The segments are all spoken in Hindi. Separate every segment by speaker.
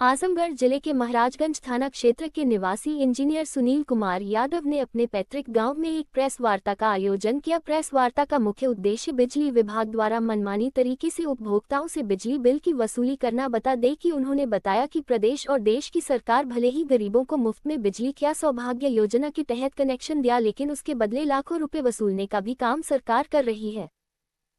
Speaker 1: आजमगढ़ जिले के महाराजगंज थाना क्षेत्र के निवासी इंजीनियर सुनील कुमार यादव ने अपने पैतृक गांव में एक प्रेस वार्ता का आयोजन किया। प्रेस वार्ता का मुख्य उद्देश्य बिजली विभाग द्वारा मनमानी तरीके से उपभोक्ताओं से बिजली बिल की वसूली करना बता दे कि उन्होंने बताया कि प्रदेश और देश की सरकार भले ही गरीबों को मुफ्त में बिजली क्या सौभाग्य योजना के तहत कनेक्शन दिया, लेकिन उसके बदले लाखों रुपए वसूलने का भी काम सरकार कर रही है।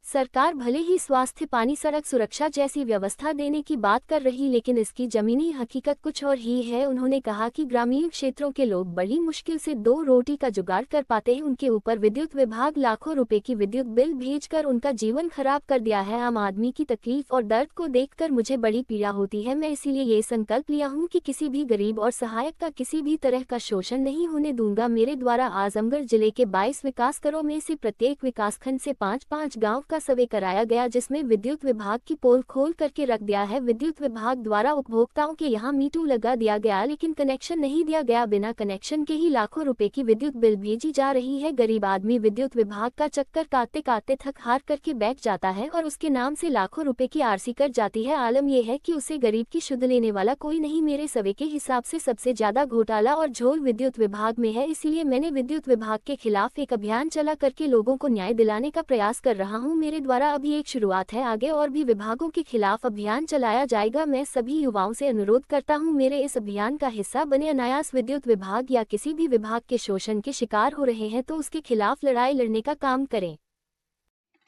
Speaker 1: सरकार भले ही स्वास्थ्य, पानी, सड़क सुरक्षा जैसी व्यवस्था देने की बात कर रही, लेकिन इसकी जमीनी हकीकत कुछ और ही है। उन्होंने कहा कि ग्रामीण क्षेत्रों के लोग बड़ी मुश्किल से 2 रोटी का जुगाड़ कर पाते हैं, उनके ऊपर विद्युत विभाग लाखों रुपए की विद्युत बिल भेजकर उनका जीवन खराब कर दिया है। आम आदमी की तकलीफ और दर्द को देखकर मुझे बड़ी पीड़ा होती है। मैं इसीलिए ये संकल्प लिया हूँ कि किसी भी गरीब और सहायक का किसी भी तरह का शोषण नहीं होने दूंगा। मेरे द्वारा आजमगढ़ जिले के 22 विकास खंडों में से प्रत्येक विकासखंड से 5-5 गाँव का सर्वे कराया गया, जिसमें विद्युत विभाग की पोल खोल करके रख दिया है। विद्युत विभाग द्वारा उपभोक्ताओं के यहां मीटर लगा दिया गया, लेकिन कनेक्शन नहीं दिया गया। बिना कनेक्शन के ही लाखों रुपए की विद्युत बिल भेजी जा रही है। गरीब आदमी विद्युत विभाग का चक्कर काटते काटते थक हार करके बैठ जाता है और उसके नाम से लाखों रुपए की आरसी कट जाती है। आलम यह है कि उसे गरीब की शुद्ध लेने वाला कोई नहीं। मेरे सर्वे के हिसाब से सबसे ज्यादा घोटाला और झोल विद्युत विभाग में है, इसीलिए मैंने विद्युत विभाग के खिलाफ एक अभियान चला करके लोगों को न्याय दिलाने का प्रयास कर रहा हूँ। मेरे द्वारा अभी एक शुरुआत है, आगे और भी विभागों के खिलाफ अभियान चलाया जाएगा। मैं सभी युवाओं से अनुरोध करता हूं, मेरे इस अभियान का हिस्सा बने। अनायास विद्युत विभाग या किसी भी विभाग के शोषण के शिकार हो रहे हैं तो उसके खिलाफ लड़ाई लड़ने का काम करें।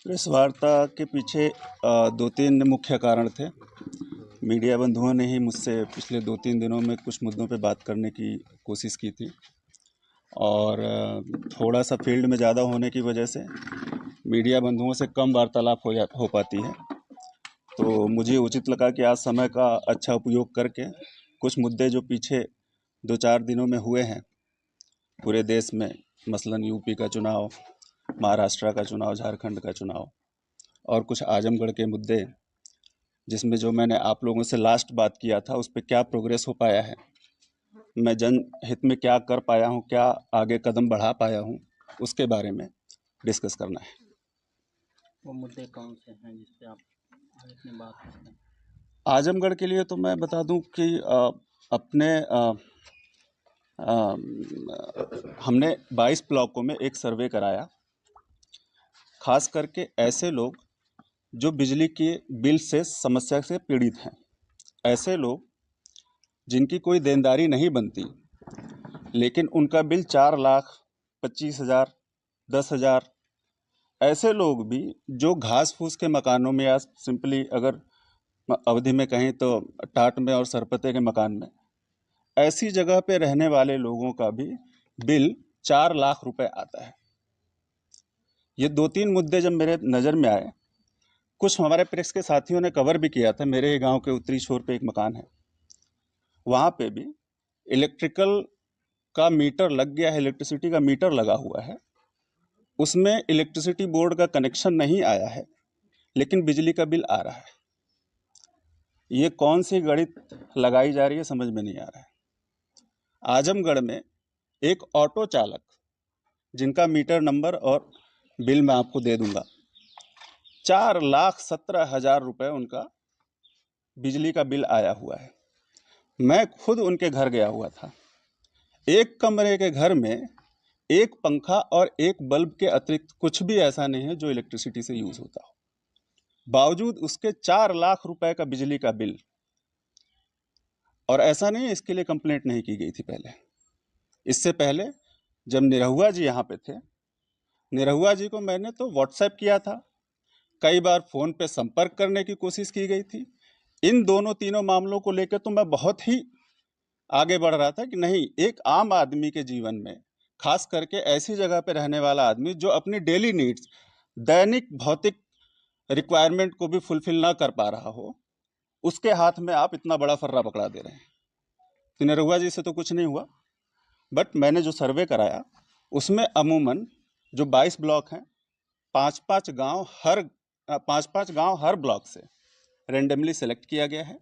Speaker 2: प्रेस वार्ता के पीछे 2-3 मुख्य कारण थे। मीडिया बंधुओं ने ही मुझसे पिछले 2-3 दिनों में कुछ मुद्दों पे बात करने की कोशिश की थी और थोड़ा सा फील्ड में ज़्यादा होने की वजह से मीडिया बंधुओं से कम वार्तालाप हो पाती है। तो मुझे उचित लगा कि आज समय का अच्छा उपयोग करके कुछ मुद्दे जो पीछे 2-4 दिनों में हुए हैं पूरे देश में, मसलन यूपी का चुनाव, महाराष्ट्र का चुनाव, झारखंड का चुनाव और कुछ आजमगढ़ के मुद्दे, जिसमें जो मैंने आप लोगों से लास्ट बात किया था उस पर क्या प्रोग्रेस हो पाया है, मैं जनहित में क्या कर पाया हूँ, क्या आगे कदम बढ़ा पाया हूँ, उसके बारे में डिस्कस करना है।
Speaker 3: वो मुद्दे कौन से हैं जिस पे आप अपनी बात करते हैं?
Speaker 2: आजमगढ़ के लिए तो मैं बता दूं कि हमने 22 ब्लॉकों में एक सर्वे कराया, खास करके ऐसे लोग जो बिजली के बिल से समस्या से पीड़ित हैं, ऐसे लोग जिनकी कोई देनदारी नहीं बनती लेकिन उनका बिल 4,25,000, 10,000, ऐसे लोग भी जो घास फूस के मकानों में या सिंपली अगर अवधि में कहें तो टाट में और सरपते के मकान में, ऐसी जगह पे रहने वाले लोगों का भी बिल 4 लाख रुपए आता है। ये 2-3 मुद्दे जब मेरे नज़र में आए, कुछ हमारे प्रेस के साथियों ने कवर भी किया था। मेरे गांव के उत्तरी छोर पे एक मकान है, वहाँ पे भी इलेक्ट्रिकल का मीटर लग गया है, इलेक्ट्रिसिटी का मीटर लगा हुआ है, उसमें इलेक्ट्रिसिटी बोर्ड का कनेक्शन नहीं आया है लेकिन बिजली का बिल आ रहा है। ये कौन सी गणित लगाई जा रही है समझ में नहीं आ रहा है। आजमगढ़ में एक ऑटो चालक जिनका मीटर नंबर और बिल मैं आपको दे दूंगा, 4,17,000 रुपये उनका बिजली का बिल आया हुआ है। मैं खुद उनके घर गया हुआ था। एक कमरे के घर में एक पंखा और एक बल्ब के अतिरिक्त कुछ भी ऐसा नहीं है जो इलेक्ट्रिसिटी से यूज होता हो, बावजूद उसके 4 लाख रुपए का बिजली का बिल। और ऐसा नहीं है इसके लिए कंप्लेंट नहीं की गई थी पहले। इससे पहले जब निरहुआ जी यहाँ पे थे, निरहुआ जी को मैंने तो व्हाट्सएप किया था, कई बार फोन पे संपर्क करने की कोशिश की गई थी। इन दोनों तीनों मामलों को लेकर तो मैं बहुत ही आगे बढ़ रहा था कि नहीं, एक आम आदमी के जीवन में, खास करके ऐसी जगह पे रहने वाला आदमी जो अपनी डेली नीड्स, दैनिक भौतिक रिक्वायरमेंट को भी फुलफिल ना कर पा रहा हो, उसके हाथ में आप इतना बड़ा फर्रा पकड़ा दे रहे हैं। तो निरहुआ जी से तो कुछ नहीं हुआ, बट मैंने जो सर्वे कराया उसमें अमूमन जो 22 ब्लॉक हैं, 5-5 गांव हर ब्लॉक से रेंडमली सेलेक्ट किया गया है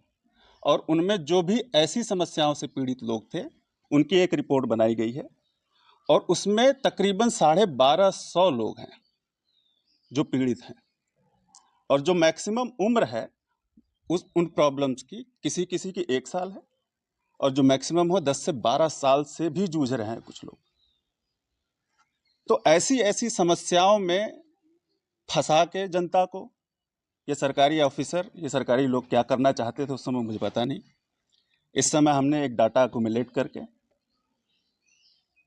Speaker 2: और उनमें जो भी ऐसी समस्याओं से पीड़ित लोग थे उनकी एक रिपोर्ट बनाई गई है और उसमें तकरीबन 1,250 लोग हैं जो पीड़ित हैं और जो मैक्सिमम उम्र है उन प्रॉब्लम्स की किसी किसी की 1 साल है, और जो मैक्सिमम हो 10 से 12 साल से भी जूझ रहे हैं कुछ लोग। तो ऐसी ऐसी समस्याओं में फंसा के जनता को ये सरकारी ऑफिसर, ये सरकारी लोग क्या करना चाहते थे उस समय मुझे पता नहीं। इस समय हमने एक डाटा अक्यूमुलेट करके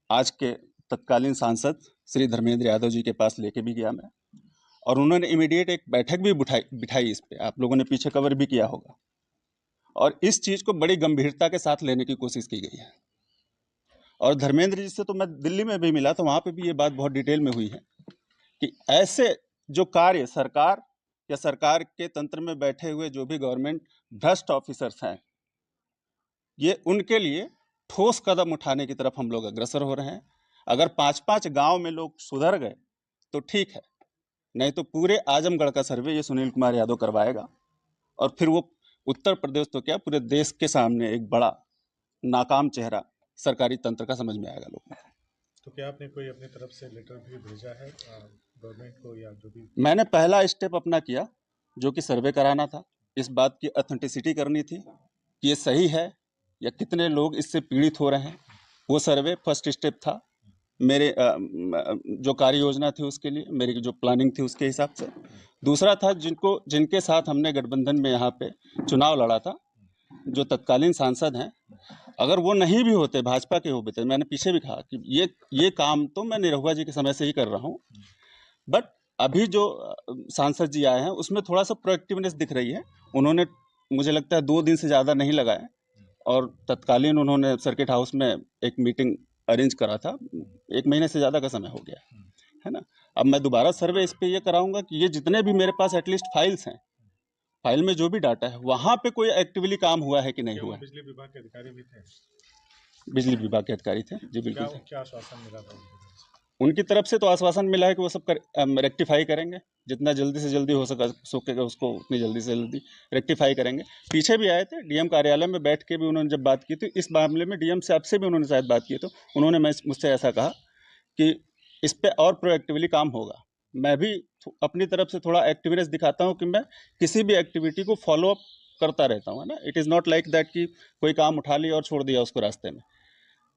Speaker 2: आज के तत्कालीन सांसद श्री धर्मेंद्र यादव जी के पास लेके भी गया मैं, और उन्होंने इमीडिएट एक बैठक भी बिठाई इस पे, आप लोगों ने पीछे कवर भी किया होगा, और इस चीज़ को बड़ी गंभीरता के साथ लेने की कोशिश की गई है। और धर्मेंद्र जी से तो मैं दिल्ली में भी मिला, तो वहाँ पे भी ये बात बहुत डिटेल में हुई है कि ऐसे जो कार्य सरकार या सरकार के तंत्र में बैठे हुए जो भी गवर्नमेंट भ्रष्ट ऑफिसर्स हैं, ये उनके लिए ठोस कदम उठाने की तरफ हम लोग अग्रसर हो रहे हैं। अगर 5-5 गांव में लोग सुधर गए तो ठीक है, नहीं तो पूरे आजमगढ़ का सर्वे ये सुनील कुमार यादव करवाएगा, और फिर वो उत्तर प्रदेश तो क्या पूरे देश के सामने एक बड़ा नाकाम चेहरा सरकारी तंत्र का समझ में आएगा लोगों को।
Speaker 4: तो क्या आपने कोई अपनी तरफ से लेटर भी भेजा है गवर्नमेंट को, या जो भी?
Speaker 2: मैंने पहला स्टेप अपना किया जो कि सर्वे कराना था, इस बात की ऑथेंटिसिटी करनी थी कि ये सही है या कितने लोग इससे पीड़ित हो रहे हैं। वो सर्वे फर्स्ट स्टेप था मेरे जो कार्य योजना थी उसके लिए, मेरी जो प्लानिंग थी उसके हिसाब से। दूसरा था जिनके साथ हमने गठबंधन में यहाँ पे चुनाव लड़ा था, जो तत्कालीन सांसद हैं, अगर वो नहीं भी होते, भाजपा के होते, मैंने पीछे भी कहा कि ये काम तो मैं निरहुआ जी के समय से ही कर रहा हूँ, बट अभी जो सांसद जी आए हैं उसमें थोड़ा सा प्रोएक्टिवनेस दिख रही है। उन्होंने मुझे लगता है 2 दिन से ज़्यादा नहीं लगाए, और तत्कालीन उन्होंने सर्किट हाउस में एक मीटिंग अरेंज करा था, 1 महीने से ज़्यादा का समय हो गया है ना। अब मैं दोबारा सर्वे इस पे ये कराऊंगा कि ये जितने भी मेरे पास एटलीस्ट फाइल्स हैं, फाइल में जो भी डाटा है वहाँ पे कोई एक्टिवली काम हुआ है कि नहीं हुआ है।
Speaker 4: बिजली विभाग के अधिकारी भी थे?
Speaker 2: बिजली विभाग के अधिकारी थे जी, बिल्कुल।
Speaker 4: क्या आश्वासन मिला था
Speaker 2: उनकी तरफ से? तो आश्वासन मिला है कि वो सब रेक्टिफाई करेंगे, जितना जल्दी से जल्दी हो सकेगा उसको उतनी जल्दी से जल्दी रेक्टिफाई करेंगे। पीछे भी आए थे, डीएम कार्यालय में बैठ के भी उन्होंने जब बात की थी इस मामले में, डीएम साहब से भी उन्होंने शायद बात की, तो उन्होंने मुझसे ऐसा कहा कि इस पर और प्रोएक्टिवली काम होगा। मैं भी अपनी तरफ से थोड़ा एक्टिवनेस दिखाता हूँ कि मैं किसी भी एक्टिविटी को फॉलो अप करता रहता हूँ, है ना। It is not like that कि कोई काम उठा लिया और छोड़ दिया उसको रास्ते में।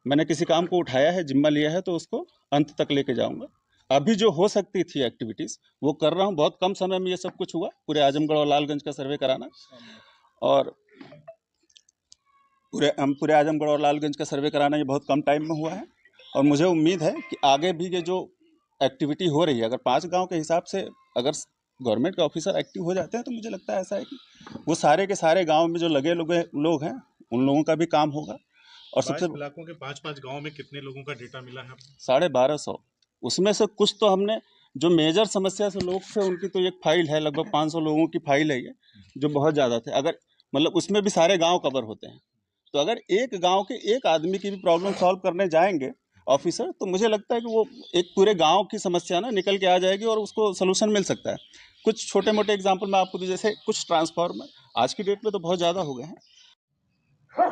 Speaker 2: मैंने किसी काम को उठाया है, जिम्मा लिया है, तो उसको अंत तक लेके जाऊंगा। अभी जो हो सकती थी एक्टिविटीज़ वो कर रहा हूँ। बहुत कम समय में ये सब कुछ हुआ, पूरे आजमगढ़ और लालगंज का सर्वे कराना, और पूरे आजमगढ़ और लालगंज का सर्वे कराना ये बहुत कम टाइम में हुआ है। और मुझे उम्मीद है कि आगे भी ये जो एक्टिविटी हो रही है, अगर 5 गांव के हिसाब से अगर गवर्नमेंट के ऑफिसर एक्टिव हो जाते हैं, तो मुझे लगता है ऐसा है कि वो सारे के सारे गाँव में जो लगे लोग हैं उन लोगों का भी काम होगा। और सबसे
Speaker 4: इलाकों के 5-5 गाँव में कितने लोगों का डेटा मिला है?
Speaker 2: 1250। उसमें से कुछ तो हमने जो मेजर समस्या से लोग थे उनकी तो एक फाइल है, लगभग 500 लोगों की फाइल है ये, जो बहुत ज़्यादा थे। अगर मतलब उसमें भी सारे गांव कवर होते हैं, तो अगर एक गांव के एक आदमी की भी प्रॉब्लम सॉल्व करने जाएंगे ऑफिसर, तो मुझे लगता है कि वो एक पूरे गांव की समस्या ना निकल के आ जाएगी और उसको सोल्यूशन मिल सकता है। कुछ छोटे मोटे एग्जाम्पल मैं आपको दूं, जैसे कुछ ट्रांसफार्मर आज की डेट में तो बहुत ज़्यादा हो गए हैं।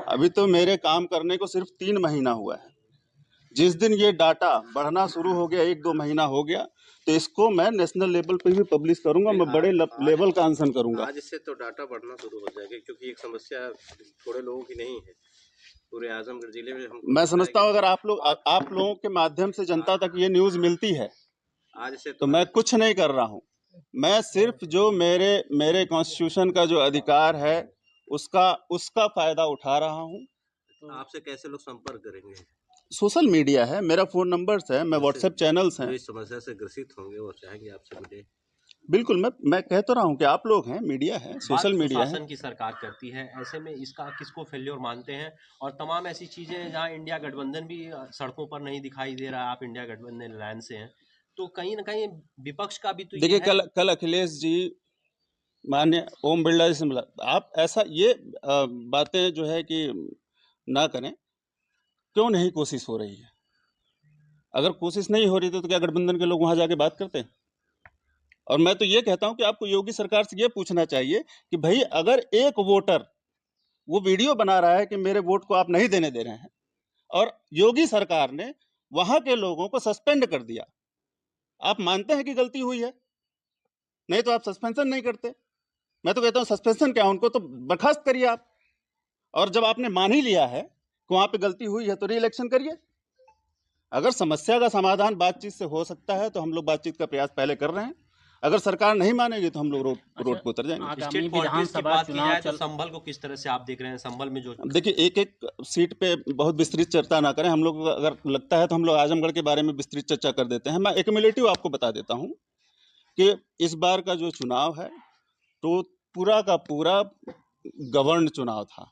Speaker 2: अभी तो मेरे काम करने को सिर्फ 3 महीना हुआ है। जिस दिन ये डाटा बढ़ना शुरू हो गया, 1-2 महीना हो गया, तो इसको मैं नेशनल लेवल पे भी पब्लिश करूंगा, मैं बड़े लेवल का आंदोलन करूंगा।
Speaker 5: आज से तो डाटा बढ़ना शुरू हो जाएगा, क्योंकि एक समस्या थोड़े लोगों की नहीं है, पूरे आजमगढ़ जिले में।
Speaker 2: मैं समझता हूँ अगर आप लोगों के माध्यम से जनता तक ये न्यूज़ मिलती है
Speaker 5: आज से
Speaker 2: तो मैं कुछ नहीं कर रहा हूँ। मैं सिर्फ जो मेरे कॉन्स्टिट्यूशन का जो अधिकार है उसका फायदा उठा रहा हूँ।
Speaker 5: तो आपसे कैसे लोग संपर्क करेंगे?
Speaker 2: सोशल मीडिया है, मेरा फ़ोन नंबर्स है, मैं व्हाट्सएप चैनल्स हैं।
Speaker 5: जो इस समस्या से ग्रसित होंगे वो चाहेंगे आपसे मिले।
Speaker 2: बिल्कुल, मैं कह तो रहा हूँ कि आप लोग हैं, मीडिया है, सोशल मीडिया है।
Speaker 6: शासन की सरकार करती है, ऐसे में इसका किसको फेल्योर मानते हैं? और तमाम ऐसी चीज़ें जहाँ इंडिया गठबंधन भी सड़कों पर नहीं दिखाई दे रहा है, आप इंडिया गठबंधन लाइन से हैं, तो कहीं ना कहीं विपक्ष का भी तो
Speaker 2: देखिए, कल अखिलेश जी, माननीय ओम बिरला जी से मिला, आप ऐसा ये बातें जो है कि ना करें। क्यों नहीं कोशिश हो रही है? अगर कोशिश नहीं हो रही तो क्या गठबंधन के लोग वहां जाके बात करते हैं? और मैं तो ये कहता हूं कि आपको योगी सरकार से ये पूछना चाहिए कि भाई अगर एक वोटर वो वीडियो बना रहा है कि मेरे वोट को आप नहीं देने दे रहे हैं, और योगी सरकार ने वहां के लोगों को सस्पेंड कर दिया, आप मानते हैं कि गलती हुई है? नहीं तो आप सस्पेंशन नहीं करते। मैं तो कहता हूँ सस्पेंशन क्या, उनको तो बर्खास्त करिए आप। और जब आपने मान ही लिया है कि वहां पे गलती हुई है तो री इलेक्शन करिए। अगर समस्या का समाधान बातचीत से हो सकता है तो हम लोग बातचीत का प्रयास पहले कर रहे हैं। अगर सरकार नहीं मानेगी तो हम लोग रोड पे उतर जाएंगे।
Speaker 3: आगामी
Speaker 6: स्टेट पॉलिटिक्स की
Speaker 3: विधानसभा
Speaker 6: बात की
Speaker 3: चुनाव
Speaker 6: जाए तो
Speaker 3: चल
Speaker 6: संभल को किस तरह से आप देख रहे हैं? संभल में जो
Speaker 2: देखिए, एक एक सीट पे बहुत विस्तृत चर्चा ना करें। हम लोग अगर लगता है तो हम लोग आजमगढ़ के बारे में विस्तृत चर्चा कर देते हैं। मैं एक्युमुलेटिव आपको बता देता हूँ कि इस बार का जो चुनाव है तो पूरा का पूरा गवर्न चुनाव था।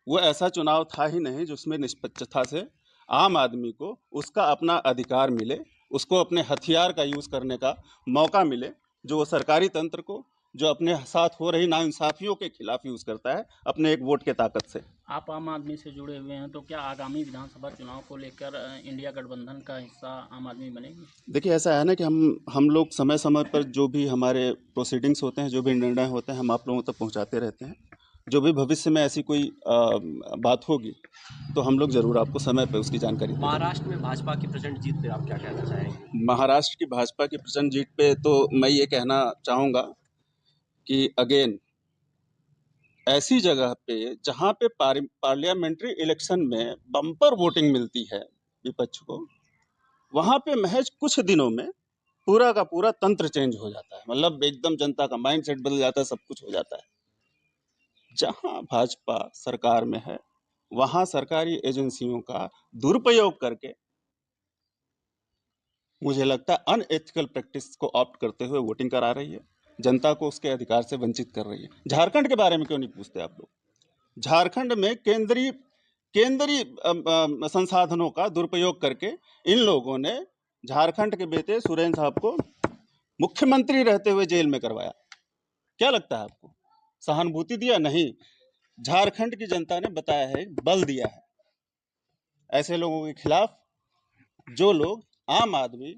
Speaker 2: वो ऐसा चुनाव था ही नहीं जिसमें निष्पक्षता से आम आदमी को उसका अपना अधिकार मिले, उसको अपने हथियार का यूज करने का मौका मिले, जो वो सरकारी तंत्र को, जो अपने साथ हो रही नाइंसाफियों के खिलाफ यूज करता है अपने एक वोट के ताकत से।
Speaker 3: आप आम आदमी से जुड़े हुए हैं, तो क्या आगामी विधानसभा चुनाव को लेकर इंडिया गठबंधन का हिस्सा आम आदमी बनेगी?
Speaker 2: देखिए, ऐसा है ना कि हम लोग समय समय पर जो भी हमारे प्रोसीडिंग्स होते हैं, जो भी निर्णय होते हैं, हम आप लोगों तक पहुंचाते रहते हैं। जो भी भविष्य में ऐसी कोई बात होगी तो हम लोग जरूर आपको समय पे उसकी जानकारी देंगे।
Speaker 6: महाराष्ट्र में भाजपा की प्रचंड जीत पे आप क्या कहना चाहेंगे?
Speaker 2: महाराष्ट्र की भाजपा की प्रचंड जीत पे तो मैं ये कहना चाहूँगा कि अगेन ऐसी जगह पे जहाँ पे पार्लियामेंट्री इलेक्शन में बम्पर वोटिंग मिलती है विपक्ष को, वहाँ पे महज कुछ दिनों में पूरा का पूरा तंत्र चेंज हो जाता है। मतलब एकदम जनता का माइंडसेट बदल जाता है, सब कुछ हो जाता है। जहाँ भाजपा सरकार में है वहाँ सरकारी एजेंसियों का दुरुपयोग करके मुझे लगता है अनएथिकल प्रैक्टिस को ऑप्ट करते हुए वोटिंग करा रही है, जनता को उसके अधिकार से वंचित कर रही है। झारखंड के बारे में क्यों नहीं पूछते आप लोग? झारखंड में केंद्रीय संसाधनों का दुरुपयोग करके इन लोगों ने झारखंड के बेटे सुरेंद्र साहब को मुख्यमंत्री रहते हुए जेल में करवाया। क्या लगता है आपको? सहानुभूति दिया? नहीं। झारखंड की जनता ने बताया है, बल दिया है ऐसे लोगों के खिलाफ जो लोग आम आदमी,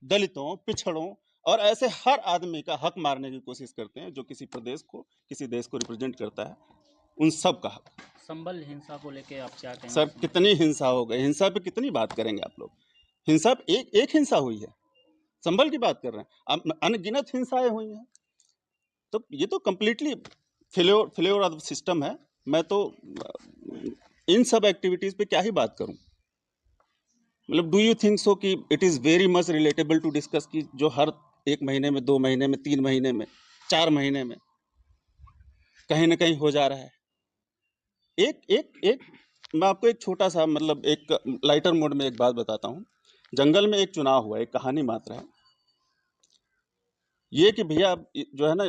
Speaker 2: दलितों, पिछड़ों और ऐसे हर आदमी का हक मारने की कोशिश करते हैं, जो किसी प्रदेश को, किसी देश को रिप्रेजेंट करता है, उन सब का हक।
Speaker 3: संबल हिंसा को लेके आप क्या कहेंगे?
Speaker 2: सर, कितनी हिंसा हो गई, हिंसा पे कितनी बात करेंगे आप लोग? हिंसा पे एक हिंसा हुई है, संबल की बात कर रहे हैं, अब अनगिनत हिंसाएं हुई हैं। तो ये तो कंप्लीटली फेल्योर ऑफ सिस्टम है। मैं तो इन सब एक्टिविटीज पे क्या ही बात करूं। मतलब डू यू थिंक सो कि it is very much relatable to discuss कि जो हर 1 महीने में, 2 महीने में, 3 महीने में, 4 महीने में कहीं ना कहीं हो जा रहा है। एक मैं आपको एक छोटा सा, मतलब एक लाइटर मोड में एक बात बताता हूँ। जंगल में एक चुनाव हुआ, एक कहानी मात्र है ये कि भैया जो है ना,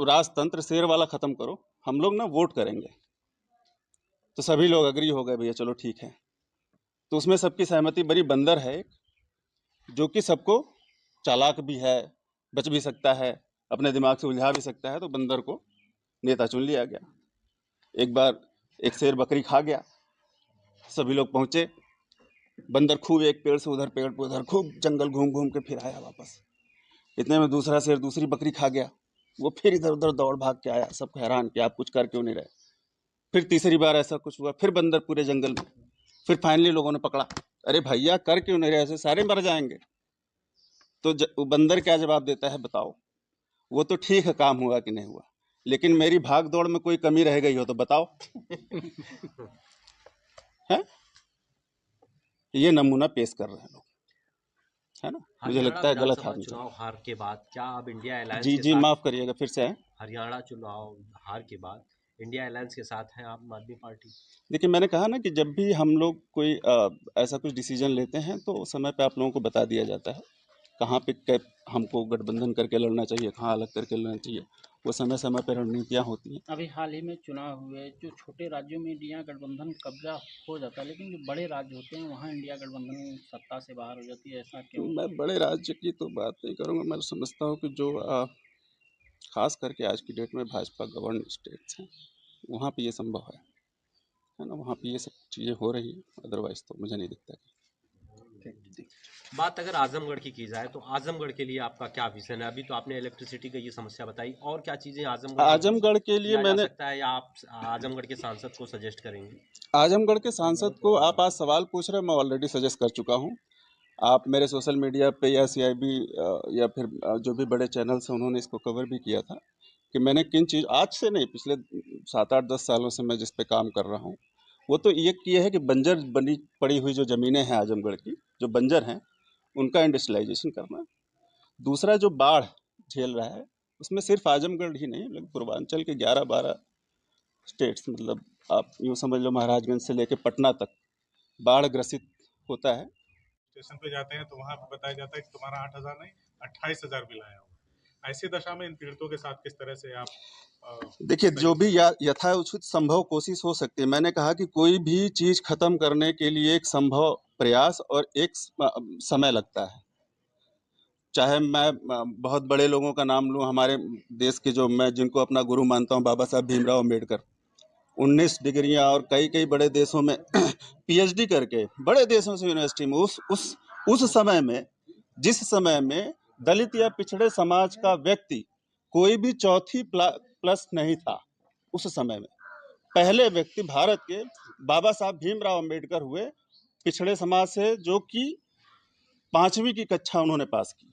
Speaker 2: राजतंत्र शेर वाला खत्म करो, हम लोग ना वोट करेंगे। तो सभी लोग अग्री हो गए, भैया चलो ठीक है। तो उसमें सबकी सहमति बड़ी। बंदर है एक, जो कि सबको चालाक भी है, बच भी सकता है, अपने दिमाग से उलझा भी सकता है। तो बंदर को नेता चुन लिया गया। एक बार एक शेर बकरी खा गया, सभी लोग पहुंचे, बंदर खूब एक पेड़ से उधर, पेड़ पे उधर, खूब जंगल घूम घूम के फिर आया वापस। इतने में दूसरा शेर दूसरी बकरी खा गया, वो फिर इधर उधर दौड़ भाग के आया, सबको हैरान कि आप कुछ कर क्यों नहीं रहे। फिर तीसरी बार ऐसा कुछ हुआ, फिर बंदर पूरे जंगल में। फिर फाइनली लोगों ने पकड़ा, अरे भैया कर क्यों नहीं रहे, ऐसे सारे मर जाएंगे। तो बंदर क्या जवाब देता है बताओ? वो तो ठीक है काम हुआ कि नहीं हुआ, लेकिन मेरी भाग दौड़ में कोई कमी रह गई हो तो बताओ। है ये नमूना पेश कर रहे हैं लोग, है ना? मुझे लगता है गलत हाथ
Speaker 6: चुनाव हार के बाद क्या अब इंडिया अलायंस
Speaker 2: जी
Speaker 6: के
Speaker 2: जी
Speaker 6: साथ,
Speaker 2: माफ करिएगा फिर से है?
Speaker 6: हरियाणा चुनाव हार के बाद इंडिया अलायंस के साथ है आम आदमी पार्टी?
Speaker 2: देखिए, मैंने कहा ना कि जब भी हम लोग कोई ऐसा कुछ डिसीजन लेते हैं तो समय पे आप लोगों को बता दिया जाता है कहाँ पे हमको गठबंधन करके लड़ना चाहिए, कहाँ अलग करके लड़ना चाहिए। वो समय समय पर रणनीतियाँ होती हैं।
Speaker 3: अभी हाल ही में चुनाव हुए, जो छोटे राज्यों में इंडिया गठबंधन कब्जा हो जाता है, लेकिन जो बड़े राज्य होते हैं वहाँ इंडिया गठबंधन सत्ता से बाहर हो जाती है, ऐसा क्यों?
Speaker 2: मैं बड़े राज्य की तो बात नहीं करूँगा। मैं समझता हूँ कि जो खास करके आज की डेट में भाजपा गवर्न स्टेट्स हैं, वहाँ पे ये संभव है ना? वहाँ पे ये सब चीज़ें हो रही हैं, अदरवाइज तो मुझे नहीं दिखता कि।
Speaker 6: बात अगर आजमगढ़ की जाए तो आजमगढ़ के लिए आपका क्या विजन है? अभी तो आपने इलेक्ट्रिसिटी की ये समस्या बताई, और क्या चीजें
Speaker 2: आजमगढ़ के लिए
Speaker 6: किया जा
Speaker 2: मैंने
Speaker 6: सकता है, या आप आजमगढ़ के सांसद को सजेस्ट करेंगे?
Speaker 2: आजमगढ़ के सांसद को आप आज सवाल पूछ रहे हैं, मैं ऑलरेडी सजेस्ट कर चुका हूँ। आप मेरे सोशल मीडिया पे या CIB या फिर जो भी बड़े चैनल्स हैं उन्होंने इसको कवर भी किया था कि मैंने किन चीज़ आज से नहीं पिछले 7-8-10 सालों से मैं जिस पे काम कर रहा हूँ, वो तो ये है कि बंजर बनी पड़ी हुई जो ज़मीनें हैं आजमगढ़ की, जो बंजर हैं, उनका इंडस्ट्रियलाइजेशन करना। दूसरा जो बाढ़ झेल रहा है, उसमें सिर्फ आजमगढ़ ही नहीं लेकिन पूर्वांचल के 11-12 स्टेट्स, मतलब आप यूँ समझ लो महाराजगंज से लेकर पटना तक बाढ़ ग्रसित होता है।
Speaker 4: स्टेशन पे जाते हैं तो वहाँ पे बताया जाता है कि तुम्हारा 8,000 नहीं 28,000 बिल आया होगा। ऐसी दशा में इन पीड़ितों के साथ किस तरह से आप
Speaker 2: देखिए, जो भी यथाउचित संभव कोशिश हो सकती है। मैंने कहा कि कोई भी चीज़ खत्म करने के लिए एक संभव प्रयास और एक समय लगता है। चाहे मैं बहुत बड़े लोगों का नाम लूँ, हमारे देश के जो मैं जिनको अपना गुरु मानता हूँ, बाबा साहब भीमराव अम्बेडकर, 19 डिग्रियां और कई बड़े देशों में पीएचडी करके बड़े देशों से यूनिवर्सिटी में उस समय में, जिस समय में दलित या पिछड़े समाज का व्यक्ति कोई भी चौथी प्लस नहीं था, उस समय में पहले व्यक्ति भारत के बाबा साहब भीमराव अम्बेडकर हुए, पिछड़े समाज से, जो कि 5वीं की कक्षा उन्होंने पास की।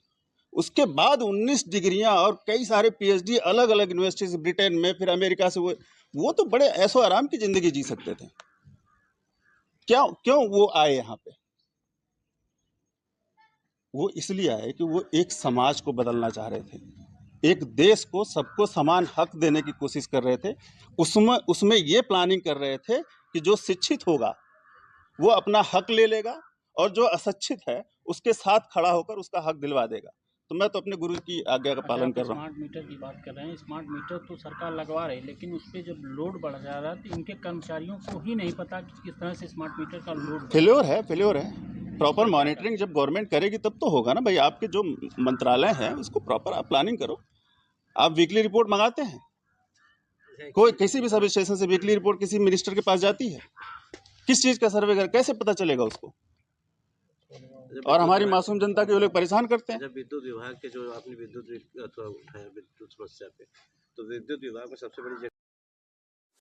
Speaker 2: उसके बाद 19 डिग्रियां और कई सारे पीएचडी अलग अलग यूनिवर्सिटी से, ब्रिटेन में, फिर अमेरिका से हुए। वो तो बड़े ऐशो आराम की जिंदगी जी सकते थे। क्यों वो आए यहाँ पे? वो इसलिए आए कि वो एक समाज को बदलना चाह रहे थे, एक देश को सबको समान हक देने की कोशिश कर रहे थे। उसमें ये प्लानिंग कर रहे थे कि जो शिक्षित होगा वो अपना हक ले लेगा और जो अशिक्षित है उसके साथ खड़ा होकर उसका हक दिलवा देगा। तो मैं तो अपने गुरु की आज्ञा का पालन कर रहा हूँ।
Speaker 3: स्मार्ट मीटर की बात कर रहे हैं, स्मार्ट मीटर तो सरकार लगवा रही है, लेकिन उस पर जब लोड बढ़ जा रहा है तो इनके कर्मचारियों को ही नहीं पता कि किस तरह से स्मार्ट मीटर का लोड
Speaker 2: फेल्योर है। प्रॉपर मॉनिटरिंग जब गवर्नमेंट करेगी तब तो होगा ना भाई। आपके जो मंत्रालय है उसको प्रॉपर आप प्लानिंग करो। आप वीकली रिपोर्ट मंगाते हैं? कोई किसी भी सब स्टेशन से वीकली रिपोर्ट किसी मिनिस्टर के पास जाती है? किस चीज़ का सर्वे कर, कैसे पता चलेगा उसको? और हमारी मासूम जनता के लोग परेशान करते हैं।
Speaker 5: जब विद्युत विभाग के जो आपने विद्युत उठाया विद्युत समस्या पे, तो विद्युत विभाग में सबसे बड़ी